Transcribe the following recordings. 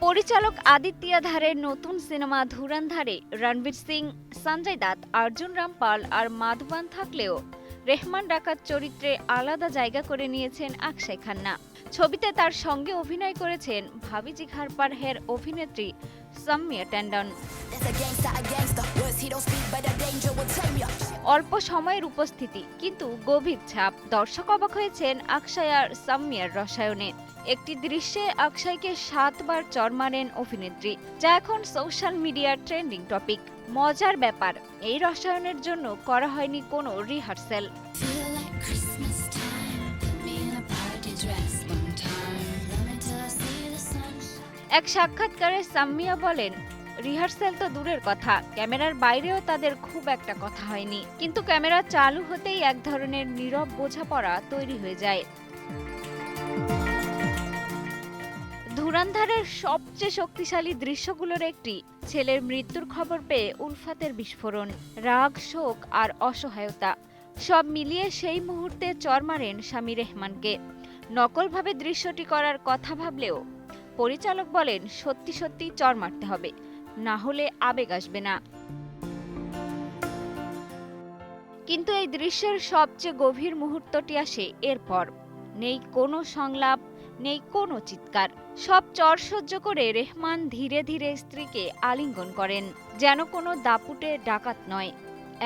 পরিচালক আদিত্য ধারের নতুন সিনেমা ধুরন্ধরে রণবীর সিং, সঞ্জয় দত্ত, অর্জুন রামপাল আর মাধবন থাকলেও রেহমান ডাকাত চরিত্রে আলাদা জায়গা করে নিয়েছেন অক্ষয় খান্না। ছবিতে তার সঙ্গে অভিনয় করেছেন ভাবি জিঘার পার হের অভিনেত্রী সাম্মিয়া ট্যান্ডন। অল্প সময়ের উপস্থিতি কিন্তু গভীর ছাপ। দর্শক অবাক হয়েছেন অক্ষয় আর সাম্মিয়ার রসায়নে। একটি দৃশ্যে অক্ষয়কে 7 বার চর মারেন অভিনেত্রী, যা এখন সোশ্যাল মিডিয়ার ট্রেন্ডিং টপিক। মজার ব্যাপার, এই রসায়নের জন্য করা হয়নি কোনো রিহার্সেল। এক সাক্ষাৎকারে সাম্মিয়া বলেন, রিহার্সেল তো দূরের কথা, ক্যামেরার বাইরেও তাদের খুব একটা কথা হয়নি, কিন্তু ক্যামেরা চালু হতেই এক ধরনের নীরব বোঝাপড়া তৈরি হয়ে যায়। ধুরন্ধরের সবচেয়ে শক্তিশালী দৃশ্যগুলোর একটি ছেলের মৃত্যুর খবর পেয়ে উলফাতের বিস্ফোরণ, রাগ, শোক আর অসহায়তা সব মিলিয়ে সেই মুহূর্তে চর মারেন স্বামী রেহমানকে। নকলভাবে দৃশ্যটি করার কথা ভাবলেও পরিচালক বলেন, সত্যি সত্যি চর মারতে হবে, না হলে আবেগ আসবে না। কিন্তু এই দৃশ্যের সবচেয়ে গভীর মুহূর্তটি আসে এরপর। নেই কোনো সংলাপ, নেই কোনো চিৎকার। সব চর সহ্য করে রেহমান ধীরে ধীরে স্ত্রীকে আলিঙ্গন করেন, যেন কোনো দাপুটে ডাকাত নয়,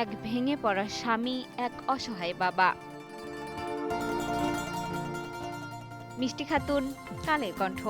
এক ভেঙে পড়া স্বামী, এক অসহায় বাবা। মিষ্টি খাতুন, কালের কণ্ঠ।